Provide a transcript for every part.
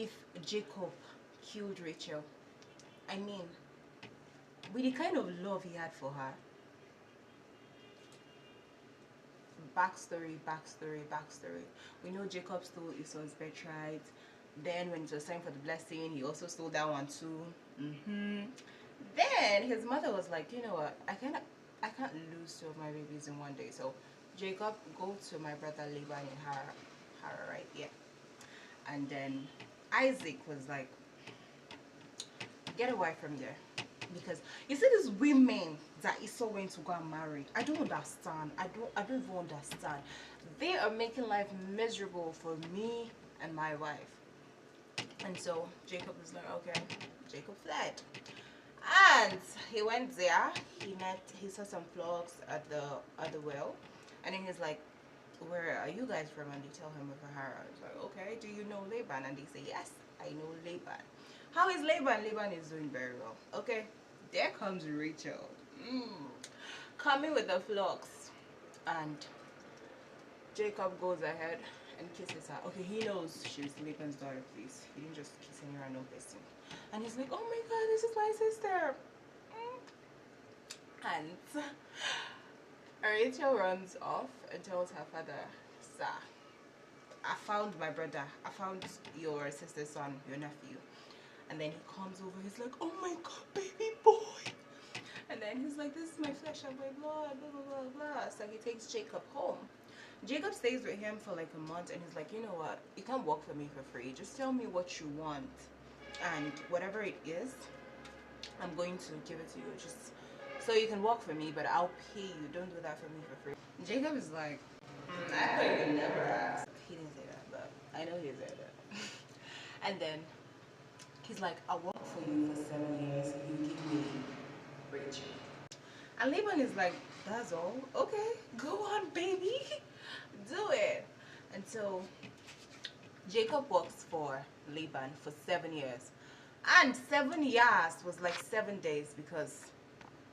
if Jacob killed Rachel? I mean, with the kind of love he had for her. Backstory, backstory, backstory. We know Jacob stole Esau's birthright. Then when it was time for the blessing, he also stole that one too. Then his mother was like, you know what, I can't lose two of my babies in one day. So Jacob, go to my brother Laban in Harar, right? Yeah. And then Isaac was like, get away from there. Because you see these women that Esau went to go and marry, I don't understand. I don't even understand. They are making life miserable for me and my wife. And so Jacob was like, okay. Jacob fled. And he went there. He saw some flocks at the well. And then he's like, where are you guys from? And they tell him of Haran. I was like, okay, do you know Laban? And they say, yes, I know Laban. How is Laban? Laban is doing very well. Okay, there comes Rachel. Coming with the flocks. And Jacob goes ahead and kisses her. Okay, he knows she's Laban's daughter, please. He didn't just kiss any random person. And he's like, oh my god, this is my sister. And Rachel runs off and tells her father, sir, I found my brother. I found your sister's son, your nephew. And then he comes over. He's like, oh my god, baby boy. And then he's like, this is my flesh and my blood, blah, blah, blah, blah. So he takes Jacob home. Jacob stays with him for like a month. And he's like, you know what? You can't work for me for free. Just tell me what you want. And whatever it is, I'm going to give it to you. Just so you can work for me, but I'll pay you. Don't do that for me for free. Jacob is like, I thought you would never ask. He didn't say that, but I know he said that. And then he's like, I'll work for you for 7 years. You give me Rachel. And Laban is like, that's all? Okay, go on, baby. Do it. And so Jacob works for Laban for 7 years. And 7 years was like 7 days because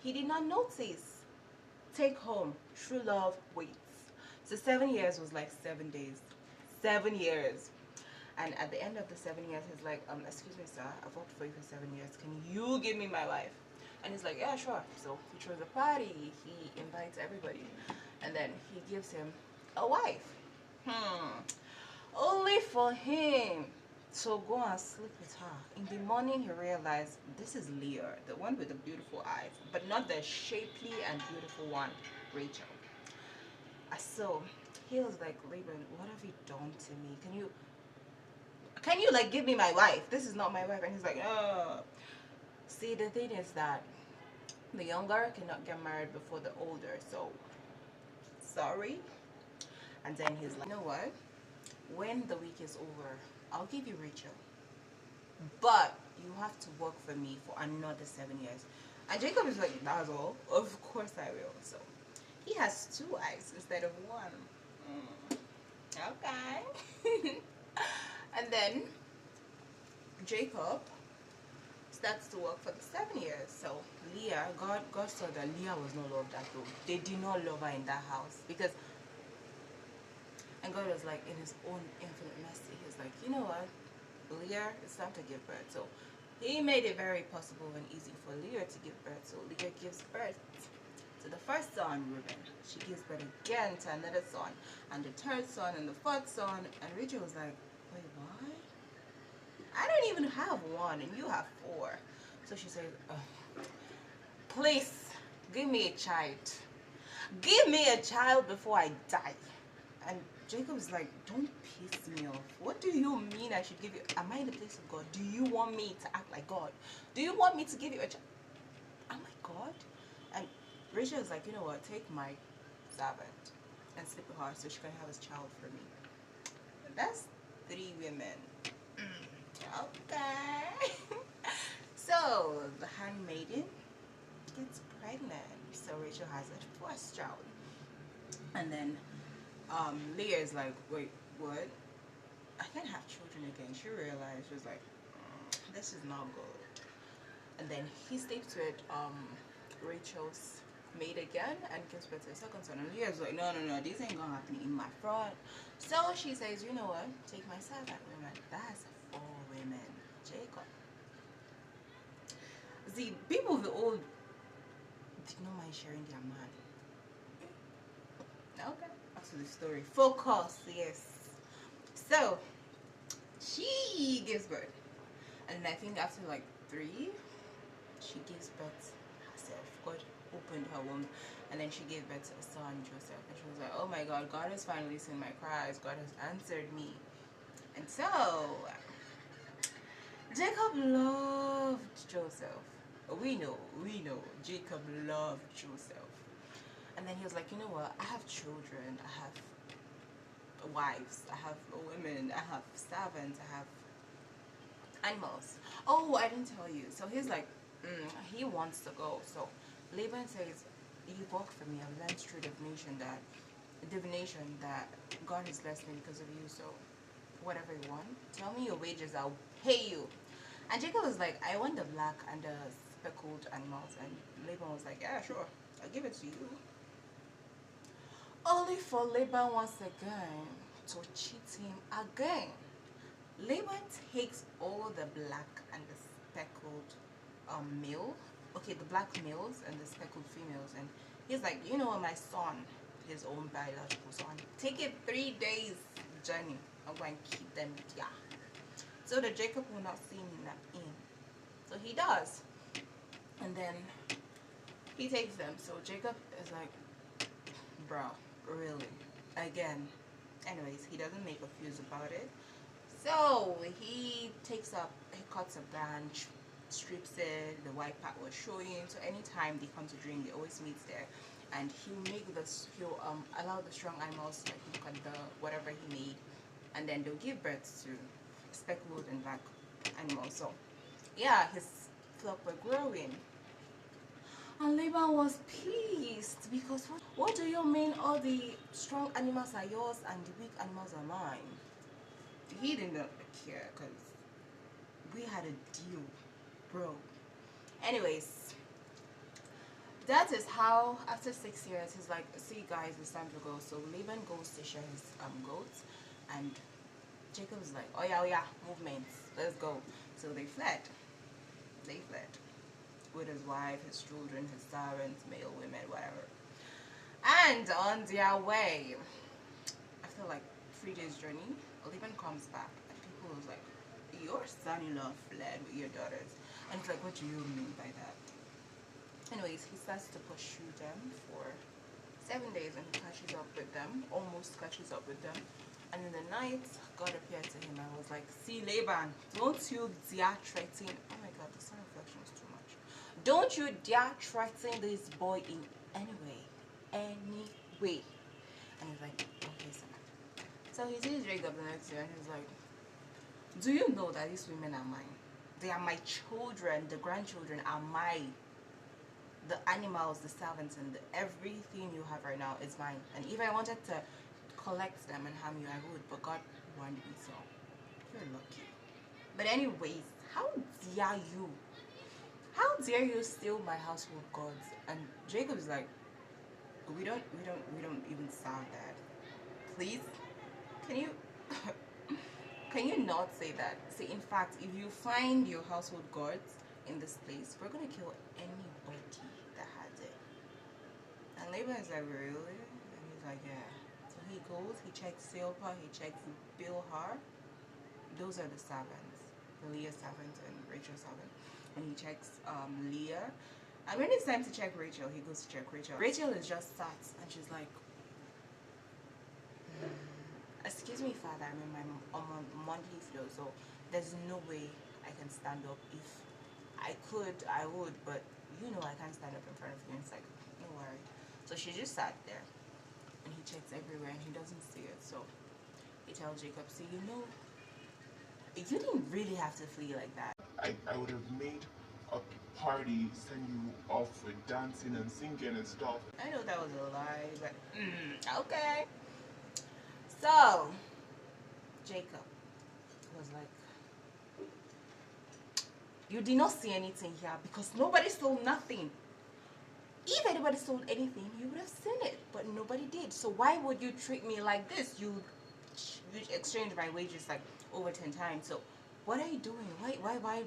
he did not notice. Take home, true love waits. So 7 years was like 7 days. 7 years. And at the end of the 7 years, he's like, excuse me, sir, I've worked for you for 7 years. Can you give me my wife? And he's like, yeah, sure. So he throws a party. He invites everybody. And then he gives him a wife. Only for him to go and sleep with her. In the morning, he realized this is Leah, the one with the beautiful eyes, but not the shapely and beautiful one, Rachel. So he was like, Laban, what have you done to me? Can you like give me my wife? This is not my wife. And he's like, oh. See, the thing is that the younger cannot get married before the older. So sorry. And then he's like, you know what? When the week is over, I'll give you Rachel. But you have to work for me for another 7 years. And Jacob is like, that's all. Of course I will. So he has 2 eyes instead of 1. Okay. And then Jacob starts to work for the 7 years. So Leah, God saw that Leah was not loved at all. They did not love her in that house because, and God was like, in his own infinite mercy, he's like, you know what, Leah, it's time to give birth. So he made it very possible and easy for Leah to give birth. So Leah gives birth to the first son, Reuben. She gives birth again to another son, and the third son, and the fourth son. And Rachel was like, wait, what? I don't even have 1 and you have 4. So she says, please give me a child. Give me a child before I die. And Jacob is like, don't piss me off. What do you mean I should give you? Am I in the place of God? Do you want me to act like God? Do you want me to give you a child? Am I God? And Rachel is like, you know what? Take my servant and sleep with her so she can have a child for me. That's 3 women. Okay. So the handmaiden gets pregnant. So Rachel has a first child. And then Leah is like, wait, what? I can't have children again. She realized, she was like, this is not good. And then he sleeps with Rachel's maid again and gives birth to a second son. And Leah's like, no, this ain't gonna happen in my front. So she says, you know what? Take my servant women. That's 4 See, people of the old did not mind sharing their man. Okay. Back to the story. Focus, yes. So she gives birth. And I think after like 3, she gives birth herself. God opened her womb, and then she gave birth to a son, Joseph. And she was like, oh my God, God has finally seen my cries. God has answered me. And so Jacob loved Joseph. We know Jacob loved Joseph. And then he was like, you know what? I have children. I have wives. I have women. I have servants. I have animals. Oh, I didn't tell you. So he's like, he wants to go. So Laban says, you work for me. I've learned through divination that God has blessed me because of you. So whatever you want, tell me your wages. I'll pay you. And Jacob was like, I want the black and the speckled animals. And Laban was like, yeah, sure. I'll give it to you. Only for Laban once again to cheat him again. Laban takes all the black and the speckled male, okay, the black males and the speckled females, and he's like, you know what, my son, his own biological son, take it 3 days journey. I'm going to keep them here, so that Jacob will not see me not in. So he does, and then he takes them. So Jacob is like, bro, really, again. Anyways, he doesn't make a fuse about it. So he cuts a branch, strips it, the white part was showing. So anytime they come to drink, they always meet there. And he'll allow the strong animals to like look at the whatever he made, and then they'll give birth to speckled and black animals. So yeah, his flock were growing. And Laban was pissed because what do you mean all the strong animals are yours and the weak animals are mine? He didn't care because we had a deal, bro. Anyways, that is how after 6 years he's like, see guys, it's time to go. So Laban goes to share his goats, and Jacob is like, oh yeah, movements, let's go. So they fled with his wife, his children, his servants, male, women, whatever. And on their way, after like 3 days journey, Laban comes back, and people was like, your son-in-law fled with your daughters. And it's like, what do you mean by that? Anyways, he starts to pursue them for 7 days, and he catches up with them, almost catches up with them. And in the night, God appeared to him and was like, see, Laban, don't you dare threaten. Oh my God, the sun reflection is too much. Don't you dare threaten this boy in any way. Any way. And he's like, okay, sir. So he sees Jacob the next year, and he's like, do you know that these women are mine? They are my children. The grandchildren are mine. The animals, the servants, and everything you have right now is mine. And if I wanted to collect them and harm you, I would. But God warned me, so you're lucky. But anyways, how dare you? How dare you steal my household gods? And Jacob is like, we don't even serve that. Please, can you? Can you not say that? See, in fact, if you find your household gods in this place, we're gonna kill anybody that has it. And Laban is like, really? And he's like, yeah. So he goes, he checks Silpa, he checks Bilhah. Those are the servants, the Leah servant and Rachel servant. And he checks Leah. And when it's time to check Rachel, he goes to check Rachel. Rachel is just sat, and she's like, excuse me, father, I'm in my monthly flow, so there's no way I can stand up. If I could, I would, but you know I can't stand up in front of you. And it's like, don't worry. So she just sat there, and he checks everywhere, and he doesn't see it. So he tells Jacob, see, you know, you didn't really have to flee like that. I would have made a party, send you off with dancing and singing and stuff. I know that was a lie, but okay. So Jacob was like, you did not see anything here because nobody stole nothing. If anybody stole anything, you would have seen it, but nobody did. So why would you treat me like this? You exchanged my wages like over 10 times. So what are you doing? Why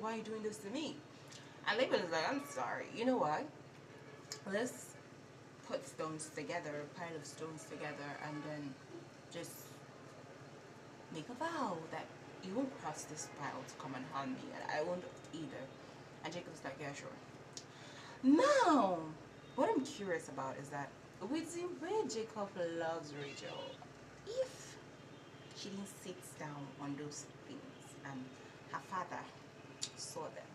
are you doing this to me? And Laban is like, I'm sorry. You know what? Let's put stones together, a pile of stones together, and then just make a vow that you won't cross this pile to come and harm me, and I won't either. And Jacob's like, yeah, sure. Now, what I'm curious about is that with the way Jacob loves Rachel, if she didn't sit down on those things and her father saw them,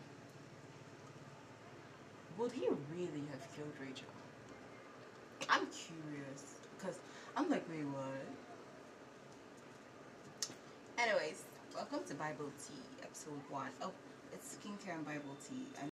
would he really have killed Rachel? I'm curious because I'm like, wait, what? Anyways, welcome to Bible Tea, episode 1. Oh, it's skincare and Bible tea.